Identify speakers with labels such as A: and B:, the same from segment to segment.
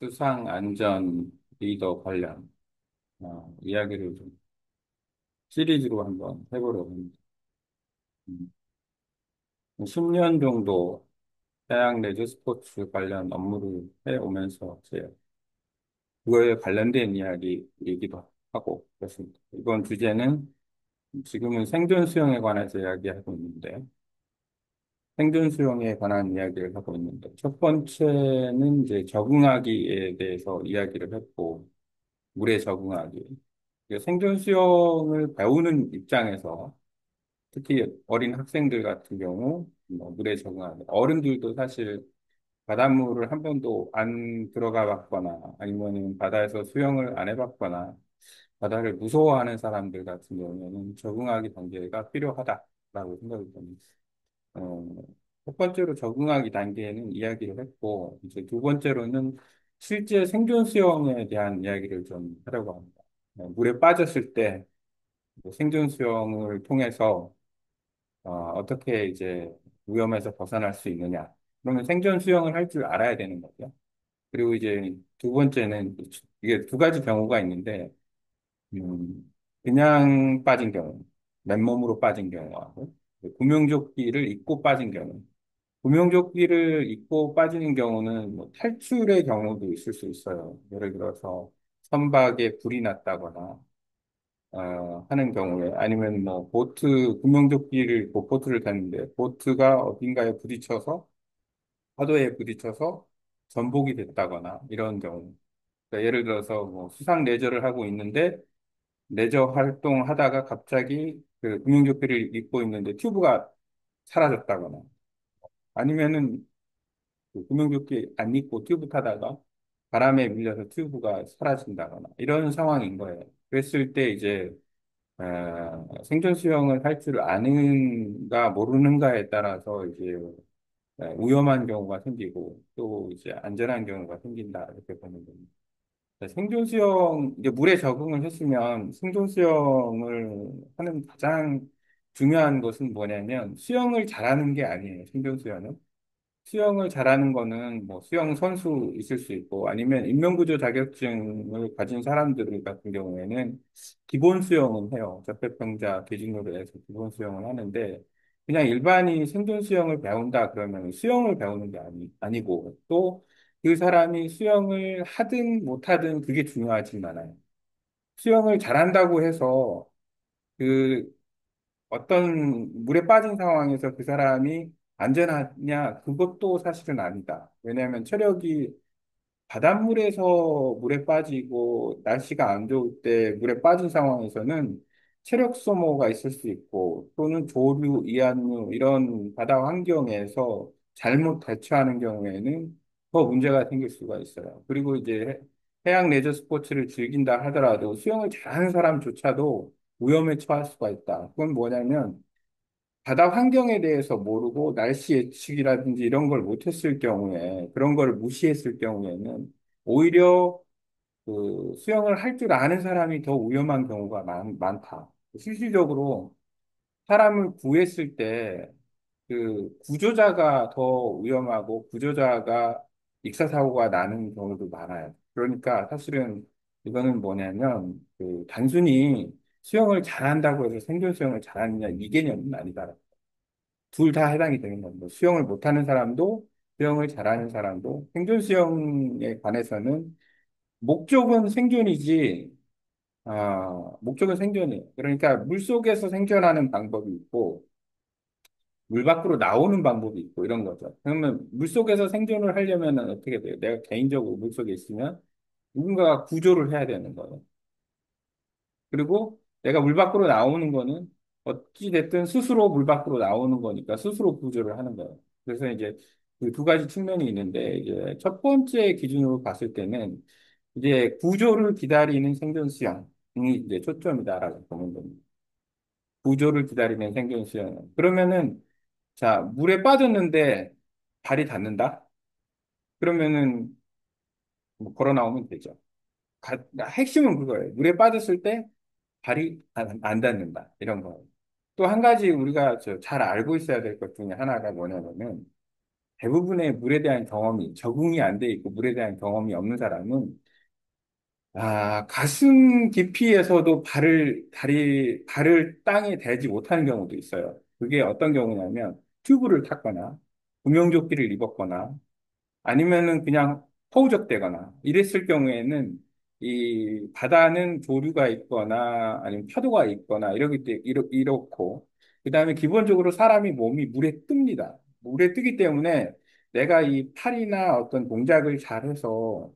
A: 수상 안전 리더 관련 이야기를 좀 시리즈로 한번 해보려고 합니다. 음, 10년 정도 해양 레저 스포츠 관련 업무를 해오면서 제 그거에 관련된 얘기도 하고 그렇습니다. 이번 주제는 지금은 생존 수영에 관해서 이야기하고 있는데 생존 수영에 관한 이야기를 하고 있는데 첫 번째는 이제 적응하기에 대해서 이야기를 했고 물에 적응하기. 생존 수영을 배우는 입장에서 특히 어린 학생들 같은 경우 뭐 물에 적응하는 어른들도 사실 바닷물을 한 번도 안 들어가 봤거나 아니면 바다에서 수영을 안 해봤거나 바다를 무서워하는 사람들 같은 경우에는 적응하기 단계가 필요하다라고 생각이 듭니다. 어, 첫 번째로 적응하기 단계에는 이야기를 했고 이제 두 번째로는 실제 생존 수영에 대한 이야기를 좀 하려고 합니다. 물에 빠졌을 때 생존 수영을 통해서 어떻게 이제 위험에서 벗어날 수 있느냐. 그러면 생존 수영을 할 줄 알아야 되는 거죠. 그리고 이제 두 번째는 이게 두 가지 경우가 있는데, 그냥 빠진 경우, 맨몸으로 빠진 경우하고, 구명조끼를 입고 빠진 경우. 구명조끼를 입고 빠지는 경우는 뭐 탈출의 경우도 있을 수 있어요. 예를 들어서 선박에 불이 났다거나, 하는 경우에 아니면 뭐 구명조끼를 입고 보트를 탔는데 보트가 어딘가에 부딪혀서 파도에 부딪혀서 전복이 됐다거나 이런 경우. 그러니까 예를 들어서 뭐 수상 레저를 하고 있는데 레저 활동하다가 갑자기 그 구명조끼를 입고 있는데 튜브가 사라졌다거나 아니면은 그 구명조끼 안 입고 튜브 타다가 바람에 밀려서 튜브가 사라진다거나 이런 상황인 거예요. 그랬을 때 이제 생존 수영을 할 줄 아는가 모르는가에 따라서 이제 위험한 경우가 생기고 또 이제 안전한 경우가 생긴다 이렇게 보는 겁니다. 생존 수영 이제 물에 적응을 했으면 생존 수영을 하는 가장 중요한 것은 뭐냐면 수영을 잘하는 게 아니에요. 생존 수영은 수영을 잘하는 거는 뭐 수영 선수 있을 수 있고 아니면 인명구조 자격증을 가진 사람들 같은 경우에는 기본 수영은 해요. 접배평자 기준으로 해서 기본 수영을 하는데 그냥 일반인 생존 수영을 배운다 그러면 수영을 배우는 게 아니고 또 그 사람이 수영을 하든 못하든 그게 중요하진 않아요. 수영을 잘한다고 해서 그 어떤 물에 빠진 상황에서 그 사람이 안전하냐? 그것도 사실은 아니다. 왜냐하면 체력이 바닷물에서 물에 빠지고 날씨가 안 좋을 때 물에 빠진 상황에서는 체력 소모가 있을 수 있고 또는 조류, 이안류 이런 바다 환경에서 잘못 대처하는 경우에는 더 문제가 생길 수가 있어요. 그리고 이제 해양 레저 스포츠를 즐긴다 하더라도 수영을 잘하는 사람조차도 위험에 처할 수가 있다. 그건 뭐냐면 바다 환경에 대해서 모르고 날씨 예측이라든지 이런 걸 못했을 경우에 그런 걸 무시했을 경우에는 오히려 그 수영을 할 줄 아는 사람이 더 위험한 경우가 많다. 실질적으로 사람을 구했을 때 그 구조자가 더 위험하고 구조자가 익사사고가 나는 경우도 많아요. 그러니까 사실은 이거는 뭐냐면 그 단순히 수영을 잘한다고 해서 생존 수영을 잘하느냐 이 개념은 아니다. 둘 다 해당이 되는 겁니다. 수영을 못하는 사람도 수영을 잘하는 사람도 생존 수영에 관해서는 목적은 생존이지, 목적은 생존이에요. 그러니까 물속에서 생존하는 방법이 있고 물 밖으로 나오는 방법이 있고 이런 거죠. 그러면 물속에서 생존을 하려면 어떻게 돼요? 내가 개인적으로 물속에 있으면 누군가가 구조를 해야 되는 거예요. 그리고 내가 물 밖으로 나오는 거는 어찌 됐든 스스로 물 밖으로 나오는 거니까 스스로 구조를 하는 거예요. 그래서 이제 그 두 가지 측면이 있는데 이제 첫 번째 기준으로 봤을 때는 이제 구조를 기다리는 생존 수영이 이제 초점이다라고 보면 됩니다. 구조를 기다리는 생존 수영. 그러면은 자 물에 빠졌는데 발이 닿는다? 그러면은 뭐 걸어 나오면 되죠. 핵심은 그거예요. 물에 빠졌을 때 발이 안 닿는다. 이런 거. 또 한 가지 우리가 잘 알고 있어야 될 것 중에 하나가 뭐냐면은 대부분의 물에 대한 경험이, 적응이 안 돼 있고 물에 대한 경험이 없는 사람은 가슴 깊이에서도 발을 땅에 대지 못하는 경우도 있어요. 그게 어떤 경우냐면 튜브를 탔거나 구명조끼를 입었거나 아니면은 그냥 허우적대거나 이랬을 경우에는 이 바다는 조류가 있거나 아니면 파도가 있거나 이렇고 그다음에 기본적으로 사람이 몸이 물에 뜹니다. 물에 뜨기 때문에 내가 이 팔이나 어떤 동작을 잘해서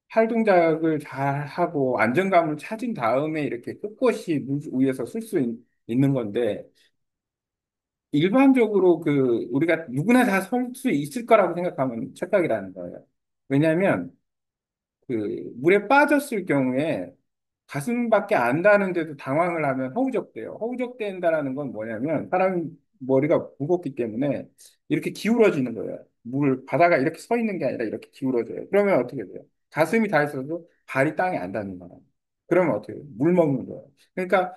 A: 팔 동작을 잘 하고 안정감을 찾은 다음에 이렇게 꿋꿋이 물 위에서 쓸 수 있는 건데 일반적으로 그 우리가 누구나 다 설 수 있을 거라고 생각하면 착각이라는 거예요. 왜냐하면 그 물에 빠졌을 경우에 가슴밖에 안 닿는데도 당황을 하면 허우적대요. 허우적대한다라는 건 뭐냐면 사람 머리가 무겁기 때문에 이렇게 기울어지는 거예요. 바다가 이렇게 서 있는 게 아니라 이렇게 기울어져요. 그러면 어떻게 돼요? 가슴이 닿 있어도 발이 땅에 안 닿는 거예요. 그러면 어떻게 돼요? 물 먹는 거예요. 그러니까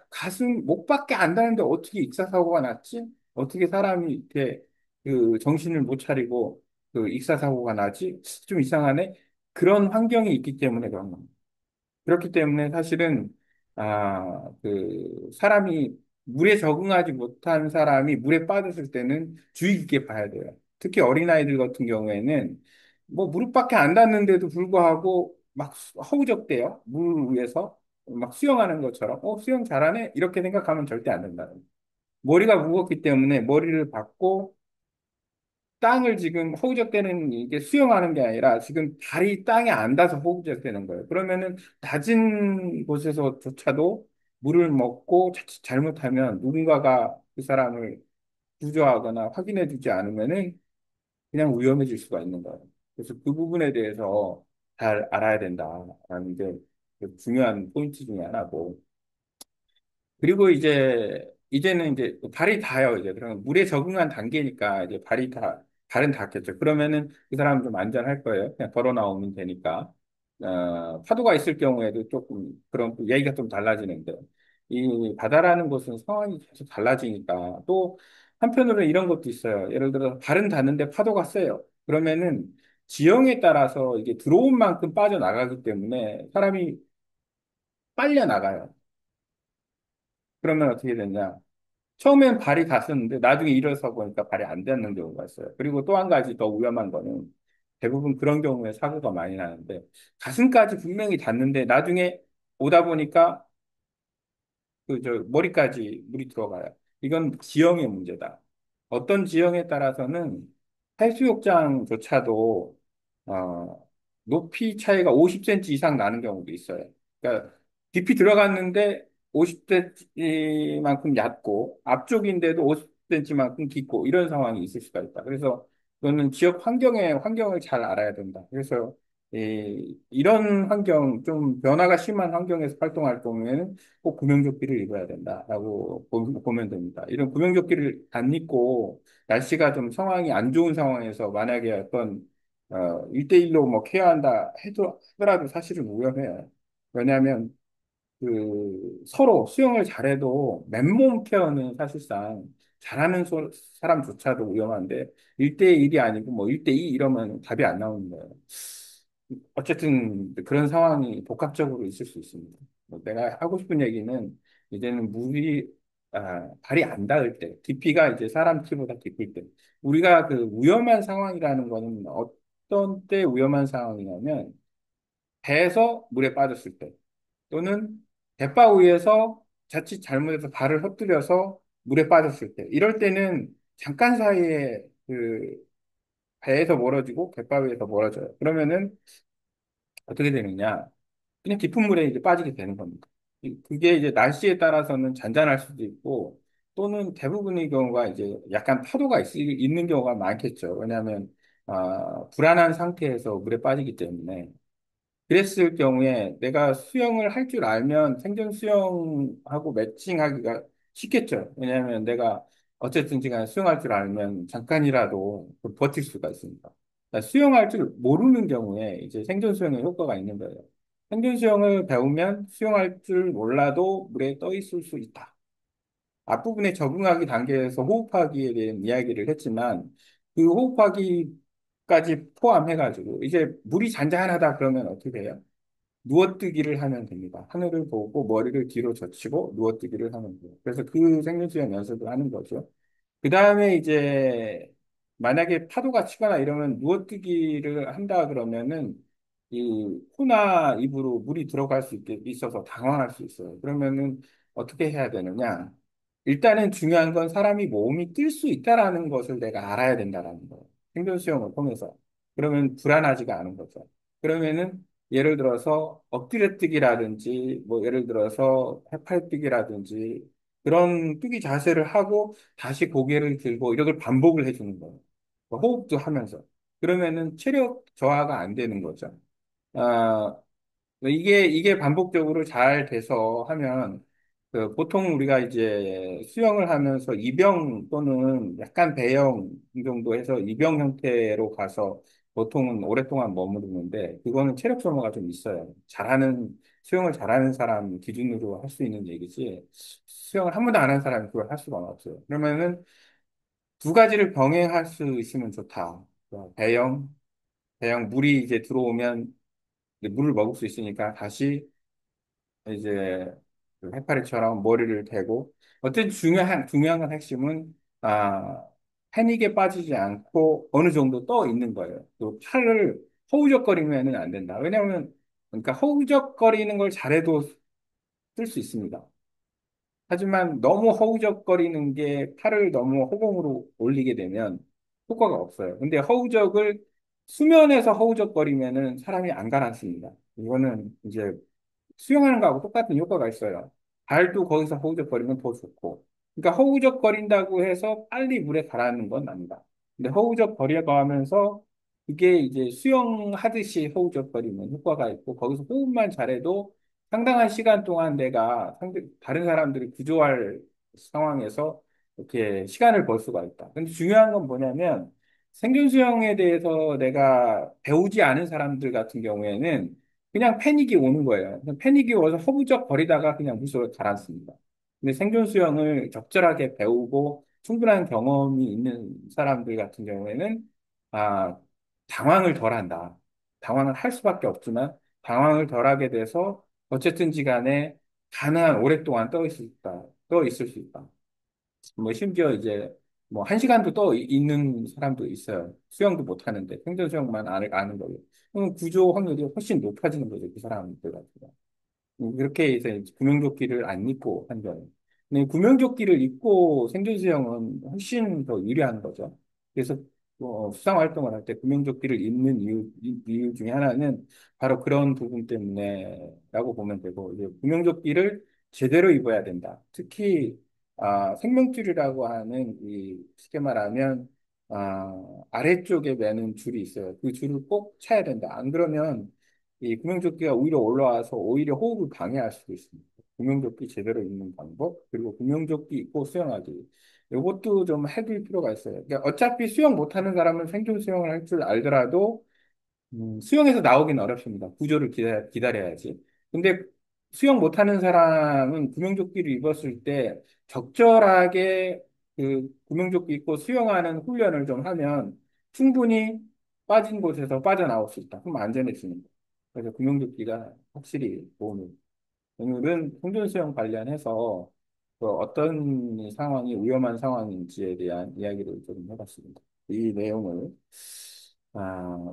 A: 목밖에 안 닿는데 어떻게 익사사고가 났지? 어떻게 사람이 이렇게 그 정신을 못 차리고 그 익사사고가 나지? 좀 이상하네? 그런 환경이 있기 때문에 그런 겁니다. 그렇기 때문에 사실은, 사람이, 물에 적응하지 못한 사람이 물에 빠졌을 때는 주의 깊게 봐야 돼요. 특히 어린아이들 같은 경우에는 뭐 무릎밖에 안 닿는데도 불구하고 막 허우적대요. 물 위에서 막 수영하는 것처럼, 수영 잘하네? 이렇게 생각하면 절대 안 된다는 거예요. 머리가 무겁기 때문에 머리를 받고 땅을 지금 허우적대는 이게 수영하는 게 아니라 지금 발이 땅에 안 닿아서 허우적대는 거예요. 그러면은 낮은 곳에서조차도 물을 먹고 자칫 잘못하면 누군가가 그 사람을 구조하거나 확인해 주지 않으면은 그냥 위험해질 수가 있는 거예요. 그래서 그 부분에 대해서 잘 알아야 된다라는 게 중요한 포인트 중에 하나고. 그리고 이제는 이제 발이 닿아요. 이제 그러면 물에 적응한 단계니까 이제 발은 닿겠죠. 그러면은 그 사람은 좀 안전할 거예요. 그냥 걸어 나오면 되니까. 파도가 있을 경우에도 조금 그런 얘기가 좀 달라지는데 이 바다라는 곳은 상황이 계속 달라지니까 또 한편으로는 이런 것도 있어요. 예를 들어 발은 닿는데 파도가 세요. 그러면은 지형에 따라서 이게 들어온 만큼 빠져나가기 때문에 사람이 빨려 나가요. 그러면 어떻게 되냐? 처음엔 발이 닿았는데 나중에 일어서 보니까 발이 안 닿는 경우가 있어요. 그리고 또 한 가지 더 위험한 거는 대부분 그런 경우에 사고가 많이 나는데 가슴까지 분명히 닿는데 나중에 오다 보니까 머리까지 물이 들어가요. 이건 지형의 문제다. 어떤 지형에 따라서는 해수욕장조차도 높이 차이가 50cm 이상 나는 경우도 있어요. 그러니까 깊이 들어갔는데 50cm만큼 얕고 앞쪽인데도 50cm만큼 깊고 이런 상황이 있을 수가 있다. 그래서 그거는 지역 환경을 잘 알아야 된다. 그래서 이런 환경, 좀 변화가 심한 환경에서 활동할 경우에는 꼭 구명조끼를 입어야 된다라고 보면 됩니다. 이런 구명조끼를 안 입고 날씨가 좀 상황이 안 좋은 상황에서 만약에 어떤 1대1로 뭐 케어한다 하더라도 사실은 위험해요. 왜냐하면 서로 수영을 잘해도 맨몸 케어는 사실상 잘하는 사람조차도 위험한데 1대1이 아니고 뭐 1대2 이러면 답이 안 나오는 거예요. 어쨌든 그런 상황이 복합적으로 있을 수 있습니다. 뭐 내가 하고 싶은 얘기는 이제는 발이 안 닿을 때, 깊이가 이제 사람 키보다 깊을 때, 우리가 그 위험한 상황이라는 거는 어떤 때 위험한 상황이냐면 배에서 물에 빠졌을 때, 또는 갯바 위에서 자칫 잘못해서 발을 헛들여서 물에 빠졌을 때, 이럴 때는 잠깐 사이에 배에서 멀어지고 갯바 위에서 멀어져요. 그러면은 어떻게 되느냐? 그냥 깊은 물에 이제 빠지게 되는 겁니다. 그게 이제 날씨에 따라서는 잔잔할 수도 있고, 또는 대부분의 경우가 이제 약간 파도가 있는 경우가 많겠죠. 왜냐하면, 불안한 상태에서 물에 빠지기 때문에. 그랬을 경우에 내가 수영을 할 줄 알면 생존 수영하고 매칭하기가 쉽겠죠. 왜냐하면 내가 어쨌든 제가 수영할 줄 알면 잠깐이라도 버틸 수가 있습니다. 그러니까 수영할 줄 모르는 경우에 이제 생존 수영의 효과가 있는 거예요. 생존 수영을 배우면 수영할 줄 몰라도 물에 떠 있을 수 있다. 앞부분에 적응하기 단계에서 호흡하기에 대한 이야기를 했지만 그 호흡하기까지 포함해가지고 이제 물이 잔잔하다 그러면 어떻게 해요? 누워뜨기를 하면 됩니다. 하늘을 보고 머리를 뒤로 젖히고 누워뜨기를 하면 돼요. 그래서 그 생리수영 연습을 하는 거죠. 그 다음에 이제 만약에 파도가 치거나 이러면 누워뜨기를 한다 그러면은 이 코나 입으로 물이 들어갈 수 있게 있어서 당황할 수 있어요. 그러면은 어떻게 해야 되느냐? 일단은 중요한 건 사람이 몸이 뛸 수 있다라는 것을 내가 알아야 된다라는 거예요. 생존 수영을 통해서. 그러면 불안하지가 않은 거죠. 그러면은 예를 들어서 엎드려 뛰기라든지 뭐 예를 들어서 해팔 뛰기라든지 그런 뛰기 자세를 하고 다시 고개를 들고 이걸 반복을 해주는 거예요. 호흡도 하면서. 그러면은 체력 저하가 안 되는 거죠. 아, 이게 반복적으로 잘 돼서 하면, 보통 우리가 이제 수영을 하면서 이병 또는 약간 배영 정도 해서 이병 형태로 가서 보통은 오랫동안 머무르는데, 그거는 체력 소모가 좀 있어요. 수영을 잘하는 사람 기준으로 할 수 있는 얘기지, 수영을 한 번도 안 한 사람이 그걸 할 수가 없어요. 그러면은 두 가지를 병행할 수 있으면 좋다. 배영, 물이 이제 들어오면 이제 물을 먹을 수 있으니까 다시 이제 그 해파리처럼 머리를 대고 어쨌든 중요한 건 핵심은 패닉에 빠지지 않고 어느 정도 떠 있는 거예요. 또 팔을 허우적거리면은 안 된다. 왜냐하면 그러니까 허우적거리는 걸 잘해도 쓸 수 있습니다. 하지만 너무 허우적거리는 게 팔을 너무 허공으로 올리게 되면 효과가 없어요. 근데 수면에서 허우적거리면은 사람이 안 가라앉습니다. 이거는 이제 수영하는 거하고 똑같은 효과가 있어요. 발도 거기서 허우적거리면 더 좋고. 그러니까 허우적거린다고 해서 빨리 물에 가라앉는 건 아니다. 근데 허우적거려가면서 그게 이제 수영하듯이 허우적거리면 효과가 있고 거기서 호흡만 잘해도 상당한 시간 동안 다른 사람들이 구조할 상황에서 이렇게 시간을 벌 수가 있다. 근데 중요한 건 뭐냐면 생존 수영에 대해서 내가 배우지 않은 사람들 같은 경우에는 그냥 패닉이 오는 거예요. 그냥 패닉이 와서 허우적 거리다가 그냥 물속에 가라앉습니다. 근데 생존 수영을 적절하게 배우고 충분한 경험이 있는 사람들 같은 경우에는 아, 당황을 덜 한다. 당황을 할 수밖에 없지만 당황을 덜 하게 돼서 어쨌든지 간에 가능한 오랫동안 떠 있을 수 있다. 뭐 심지어 이제 뭐 한 시간도 있는 사람도 있어요. 수영도 못 하는데 생존 수영만 아는 거예요. 그럼 구조 확률이 훨씬 높아지는 거죠. 그 사람들 같은 경우. 그렇게 해서 이제 구명조끼를 안 입고 한 거예요. 근데 구명조끼를 입고 생존 수영은 훨씬 더 유리한 거죠. 그래서 수상 활동을 할 때 구명조끼를 입는 이유 중에 하나는 바로 그런 부분 때문에라고 보면 되고, 이제 구명조끼를 제대로 입어야 된다. 특히 생명줄이라고 하는 쉽게 말하면 아래쪽에 매는 줄이 있어요. 그 줄을 꼭 차야 된다. 안 그러면 이 구명조끼가 오히려 올라와서 오히려 호흡을 방해할 수도 있습니다. 구명조끼 제대로 입는 방법, 그리고 구명조끼 입고 수영하기. 이것도 좀 해둘 필요가 있어요. 그러니까 어차피 수영 못하는 사람은 생존 수영을 할 줄 알더라도 수영에서 나오긴 어렵습니다. 구조를 기다려야지. 근데 수영 못하는 사람은 구명조끼를 입었을 때 적절하게 그 구명조끼 입고 수영하는 훈련을 좀 하면 충분히 빠진 곳에서 빠져나올 수 있다. 그럼 안전해집니다. 그래서 구명조끼가 확실히 도움이 오늘은 생존수영 관련해서 어떤 상황이 위험한 상황인지에 대한 이야기를 좀 해봤습니다. 이 내용을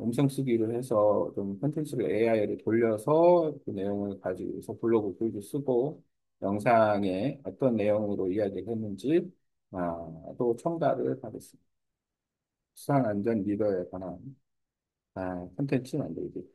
A: 음성 쓰기로 해서 좀 콘텐츠를 AI를 돌려서 그 내용을 가지고서 블로그 글도 쓰고 영상에 어떤 내용으로 이야기를 했는지 또 첨가를 하겠습니다. 수상안전 리더에 관한 콘텐츠 만들기.